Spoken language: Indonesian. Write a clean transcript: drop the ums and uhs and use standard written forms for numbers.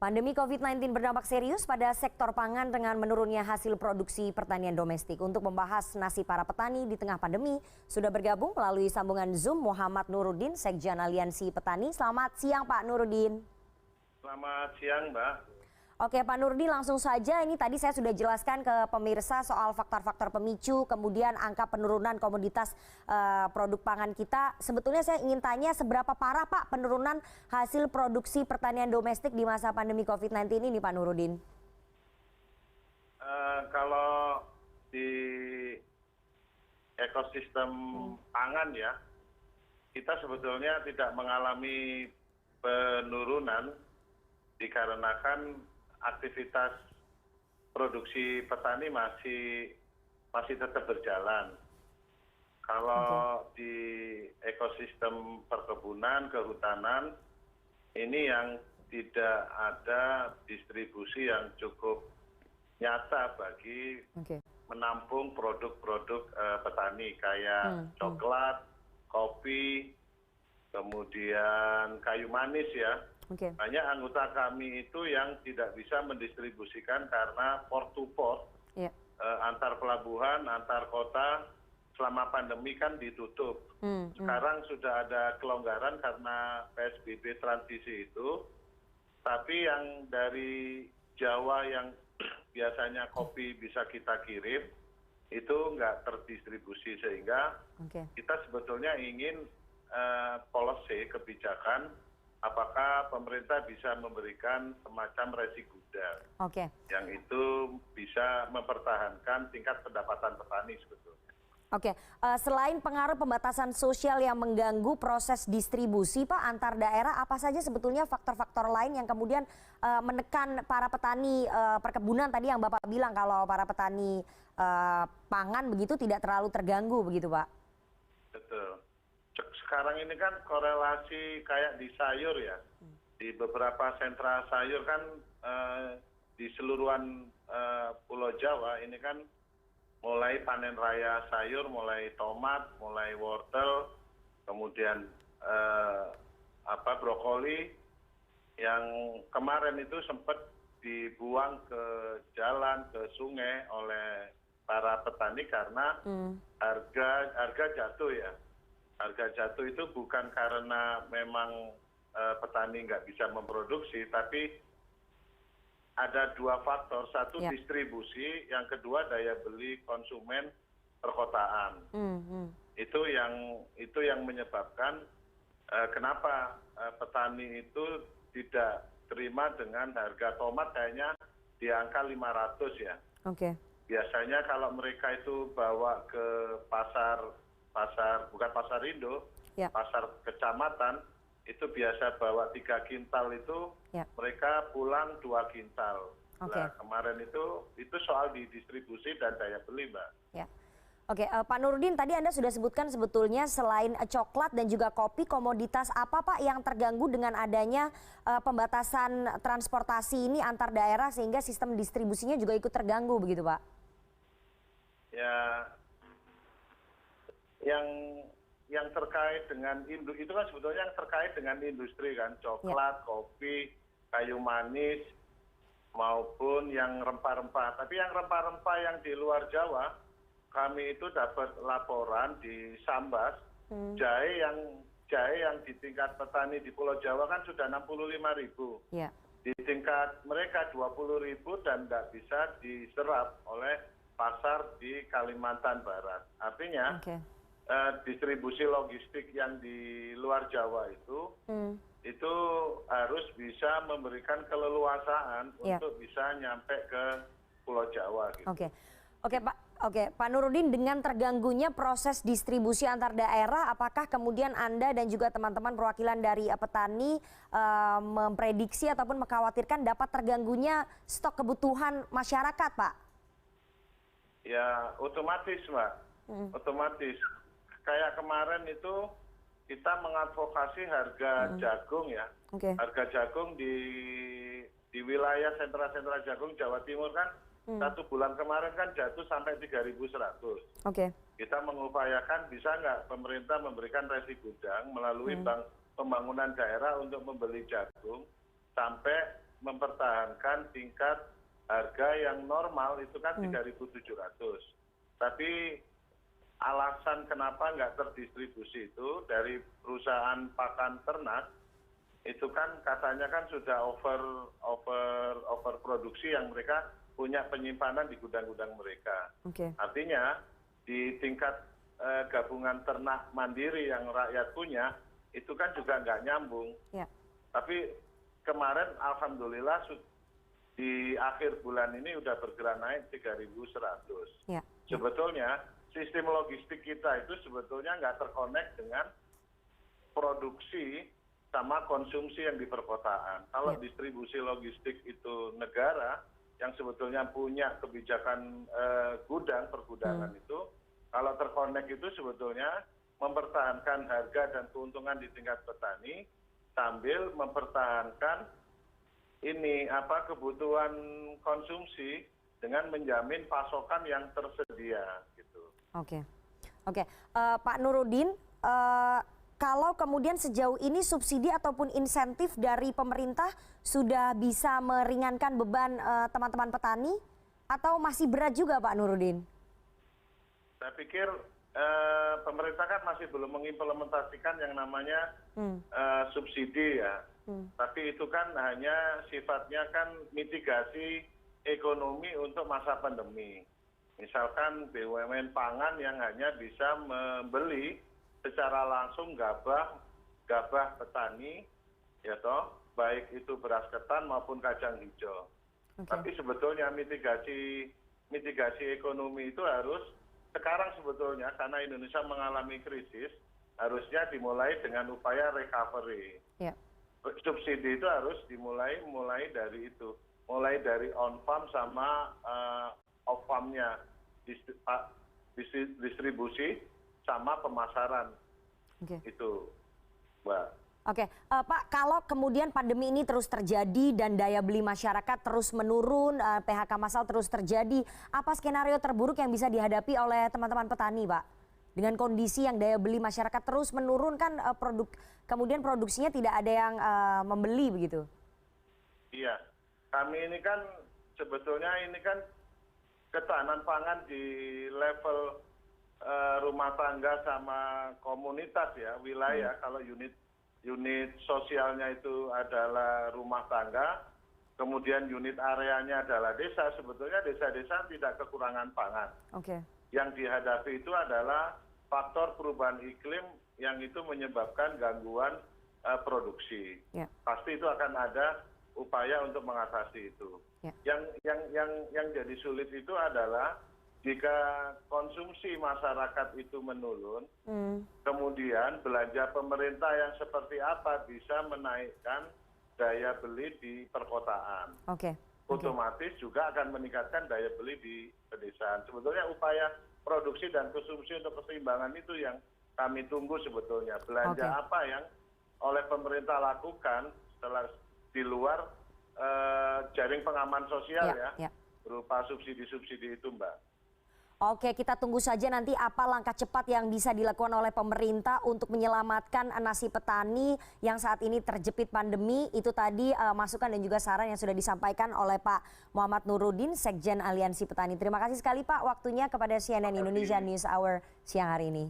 Pandemi COVID-19 berdampak serius pada sektor pangan dengan menurunnya hasil produksi pertanian domestik. Untuk membahas nasib para petani di tengah pandemi, sudah bergabung melalui sambungan Zoom Muhammad Nuruddin, Sekjen Aliansi Petani. Selamat siang Pak Nuruddin. Selamat siang Mbak. Oke Pak Nuruddin, langsung saja ini tadi saya sudah jelaskan ke pemirsa soal faktor-faktor pemicu, kemudian angka penurunan komoditas produk pangan kita. Sebetulnya saya ingin tanya seberapa parah Pak penurunan hasil produksi pertanian domestik di masa pandemi COVID-19 ini Pak Nuruddin? Kalau di ekosistem pangan ya, kita sebetulnya tidak mengalami penurunan dikarenakan aktivitas produksi petani masih tetap berjalan. Kalau di ekosistem perkebunan, kehutanan, ini yang tidak ada distribusi yang cukup nyata bagi menampung produk-produk petani kayak coklat, kopi, kemudian kayu manis ya. Banyak anggota kami itu yang tidak bisa mendistribusikan karena port to port, antar pelabuhan, antar kota selama pandemi kan ditutup. Sekarang sudah ada kelonggaran karena PSBB transisi itu, tapi yang dari Jawa yang biasanya kopi bisa kita kirim, itu nggak terdistribusi sehingga kita sebetulnya ingin policy kebijakan apakah pemerintah bisa memberikan semacam resi gudang yang itu bisa mempertahankan tingkat pendapatan petani sebetulnya. Selain pengaruh pembatasan sosial yang mengganggu proses distribusi Pak antar daerah, apa saja sebetulnya faktor-faktor lain yang kemudian menekan para petani perkebunan tadi yang Bapak bilang kalau para petani pangan begitu tidak terlalu terganggu begitu Pak? Betul. Sekarang ini kan korelasi kayak di sayur ya, di beberapa sentra sayur kan di seluruhan Pulau Jawa ini kan mulai panen raya sayur, mulai tomat, mulai wortel, kemudian brokoli yang kemarin itu sempat dibuang ke jalan, ke sungai oleh para petani karena harga jatuh ya. Harga jatuh itu bukan karena memang petani nggak bisa memproduksi, tapi ada dua faktor. Satu distribusi, yang kedua daya beli konsumen perkotaan. Itu yang menyebabkan kenapa petani itu tidak terima dengan harga tomat kayaknya di angka 500 ya. Biasanya kalau mereka itu bawa ke pasar bukan pasar Indo, pasar kecamatan, itu biasa bawa 3 kintal itu, mereka pulang 2 kintal. Nah, kemarin itu soal di distribusi dan daya beli, Mbak. Pak Nuruddin, tadi Anda sudah sebutkan sebetulnya selain coklat dan juga kopi, komoditas apa Pak yang terganggu dengan adanya pembatasan transportasi ini antar daerah sehingga sistem distribusinya juga ikut terganggu begitu Pak? Ya, yang terkait dengan industri itu kan sebetulnya yang terkait dengan industri kan, coklat, kopi, kayu manis maupun yang rempah-rempah. Tapi yang rempah-rempah yang di luar Jawa, kami itu dapat laporan di Sambas, jahe yang di tingkat petani di Pulau Jawa kan sudah 65.000. Di tingkat mereka 20.000 dan tidak bisa diserap oleh pasar di Kalimantan Barat. Artinya distribusi logistik yang di luar Jawa itu harus bisa memberikan keleluasaan untuk bisa nyampe ke Pulau Jawa. Gitu. Pak Nuruddin, dengan terganggunya proses distribusi antar daerah, apakah kemudian Anda dan juga teman-teman perwakilan dari petani memprediksi ataupun mengkhawatirkan dapat terganggunya stok kebutuhan masyarakat, Pak? Ya, otomatis, Mbak. Otomatis. Kayak kemarin itu kita mengadvokasi harga jagung ya. Harga jagung di wilayah sentra-sentra jagung Jawa Timur kan 1 bulan kemarin kan jatuh sampai 3.100. Kita mengupayakan bisa nggak pemerintah memberikan resi gudang melalui Bank Pembangunan Daerah untuk membeli jagung sampai mempertahankan tingkat harga yang normal itu kan 3.700. Tapi alasan kenapa nggak terdistribusi itu dari perusahaan pakan ternak itu kan katanya kan sudah over produksi yang mereka punya penyimpanan di gudang-gudang mereka. Artinya di tingkat gabungan ternak mandiri yang rakyat punya itu kan juga nggak nyambung. Tapi kemarin alhamdulillah di akhir bulan ini udah bergerak naik 3.100. Sebetulnya sistem logistik kita itu sebetulnya nggak terkonek dengan produksi sama konsumsi yang di perkotaan. Kalau distribusi logistik itu negara yang sebetulnya punya kebijakan gudang pergudangan itu, kalau terkonek itu sebetulnya mempertahankan harga dan keuntungan di tingkat petani sambil mempertahankan kebutuhan konsumsi dengan menjamin pasokan yang tersedia gitu. Oke. Pak Nurudin, kalau kemudian sejauh ini subsidi ataupun insentif dari pemerintah sudah bisa meringankan beban teman-teman petani atau masih berat juga Pak Nurudin? Saya pikir pemerintah kan masih belum mengimplementasikan yang namanya subsidi ya. Tapi itu kan hanya sifatnya kan mitigasi ekonomi untuk masa pandemi. Misalkan BUMN pangan yang hanya bisa membeli secara langsung gabah petani, ya toh, baik itu beras ketan maupun kacang hijau. Tapi sebetulnya mitigasi ekonomi itu harus sekarang sebetulnya karena Indonesia mengalami krisis harusnya dimulai dengan upaya recovery. Subsidi itu harus dimulai dari itu, mulai dari on farm sama off farmnya, distribusi sama pemasaran. Itu, Mbak. Pak, kalau kemudian pandemi ini terus terjadi dan daya beli masyarakat terus menurun, PHK massal terus terjadi, apa skenario terburuk yang bisa dihadapi oleh teman-teman petani, Pak? Dengan kondisi yang daya beli masyarakat terus menurun kan kemudian produksinya tidak ada yang membeli begitu? Iya, kami ini kan sebetulnya ini kan ketahanan pangan di level rumah tangga sama komunitas ya, wilayah. Kalau unit sosialnya itu adalah rumah tangga, kemudian unit areanya adalah desa, sebetulnya desa-desa tidak kekurangan pangan. Yang dihadapi itu adalah faktor perubahan iklim yang itu menyebabkan gangguan produksi. Pasti itu akan ada upaya untuk mengatasi itu. Yang jadi sulit itu adalah jika konsumsi masyarakat itu menurun, kemudian belanja pemerintah yang seperti apa bisa menaikkan daya beli di perkotaan. Otomatis juga akan meningkatkan daya beli di pedesaan. Sebetulnya upaya produksi dan konsumsi untuk keseimbangan itu yang kami tunggu sebetulnya. Belanja apa yang oleh pemerintah lakukan setelah di luar jaring pengaman sosial berupa subsidi-subsidi itu, Mbak. Kita tunggu saja nanti apa langkah cepat yang bisa dilakukan oleh pemerintah untuk menyelamatkan nasib petani yang saat ini terjepit pandemi. Itu tadi masukan dan juga saran yang sudah disampaikan oleh Pak Muhammad Nurudin, Sekjen Aliansi Petani. Terima kasih sekali Pak waktunya kepada CNN Indonesia News Hour siang hari ini.